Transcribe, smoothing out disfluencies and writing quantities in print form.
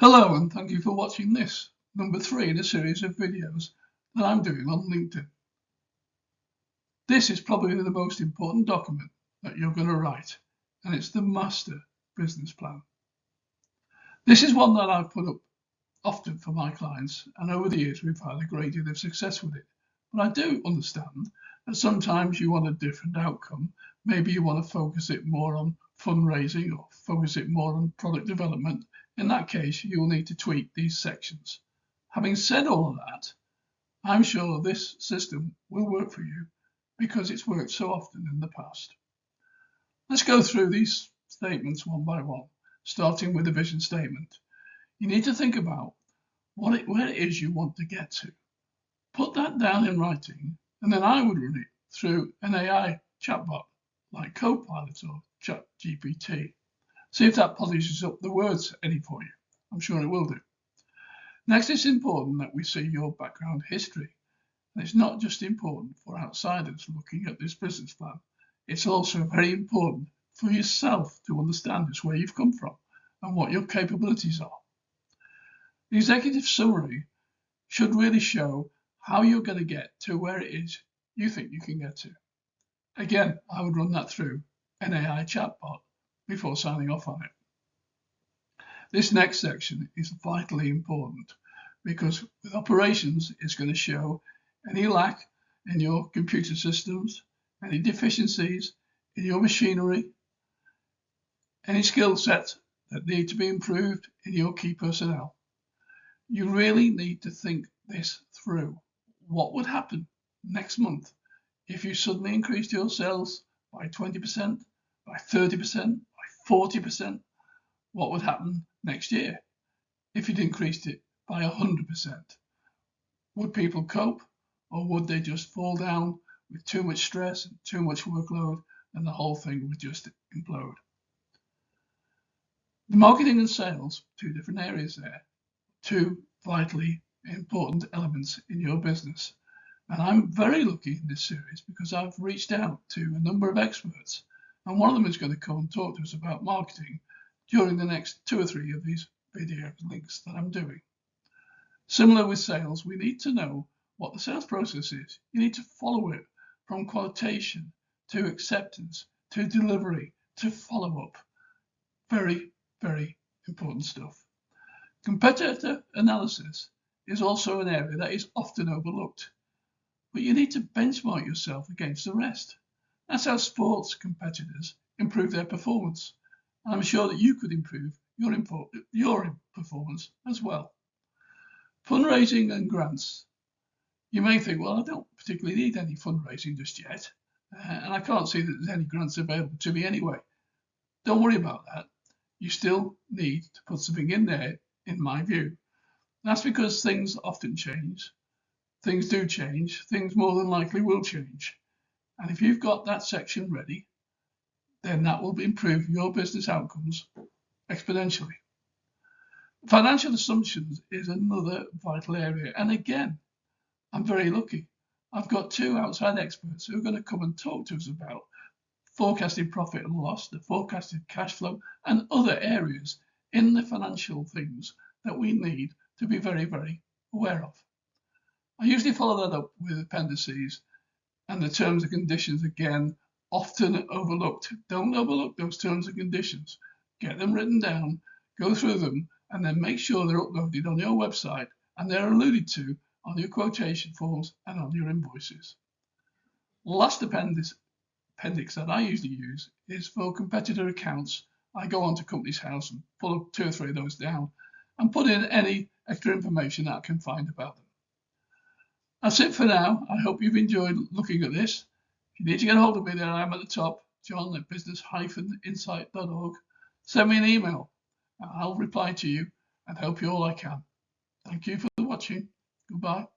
Hello, and thank you for watching this, number 3 in a series of videos that I'm doing on LinkedIn. This is probably the most important document that you're going to write, and it's the Master Business Plan. This is one that I've put up often for my clients, and over the years we've had a great deal of success with it. But I do understand that sometimes you want a different outcome. Maybe you want to focus it more on fundraising or focus it more on product development. In that case, you'll need to tweak these sections. Having said all of that, I'm sure this system will work for you because it's worked so often in the past. Let's go through these statements one by one, starting with the vision statement. You need to think about where it is you want to get to. Put that down in writing, and then I would run it through an AI chatbot like Copilot or ChatGPT. See if that polishes up the words any for you. I'm sure it will do. Next, it's important that we see your background history. And it's not just important for outsiders looking at this business plan. It's also very important for yourself to understand just where you've come from and what your capabilities are. The executive summary should really show how you're going to get to where it is you think you can get to. Again, I would run that through an AI chatbot before signing off on it. This next section is vitally important because with operations, it's going to show any lack in your computer systems, any deficiencies in your machinery, any skill sets that need to be improved in your key personnel. You really need to think this through. What would happen next month if you suddenly increased your sales by 20%, by 30%, by 40%? What would happen next year if you'd increased it by 100%? Would people cope, or would they just fall down with too much stress and too much workload and the whole thing would just implode? The marketing and sales, two different areas there, two vitally important elements in your business. And I'm very lucky in this series because I've reached out to a number of experts, and one of them is going to come and talk to us about marketing during the next 2 or 3 of these video links that I'm doing. Similar with sales, we need to know what the sales process is. You need to follow it from quotation to acceptance to delivery to follow-up. Very, very important stuff. Competitor analysis is also an area that is often overlooked, but you need to benchmark yourself against the rest. That's how sports competitors improve their performance. I'm sure that you could improve your performance as well. Fundraising and grants. You may think, well, I don't particularly need any fundraising just yet, and I can't see that there's any grants available to me anyway. Don't worry about that. You still need to put something in there, in my view. That's because things often change. Things do change. Things more than likely will change. And if you've got that section ready, then that will improve your business outcomes exponentially. Financial assumptions is another vital area. And again, I'm very lucky. I've got 2 outside experts who are going to come and talk to us about forecasted profit and loss, the forecasted cash flow, and other areas in the financial things that we need to be very, very aware of. I usually follow that up with appendices, and the terms and conditions, again, often overlooked. Don't overlook those terms and conditions. Get them written down, go through them, and then make sure they're uploaded on your website and they're alluded to on your quotation forms and on your invoices. Last appendix that I usually use is for competitor accounts. I go onto Companies House and pull up 2 or 3 of those down and put in any extra information that I can find about them. That's it for now. I hope you've enjoyed looking at this. If you need to get hold of me, there I am at the top, john@business-insight.org. Send me an email. I'll reply to you and help you all I can. Thank you for watching. Goodbye.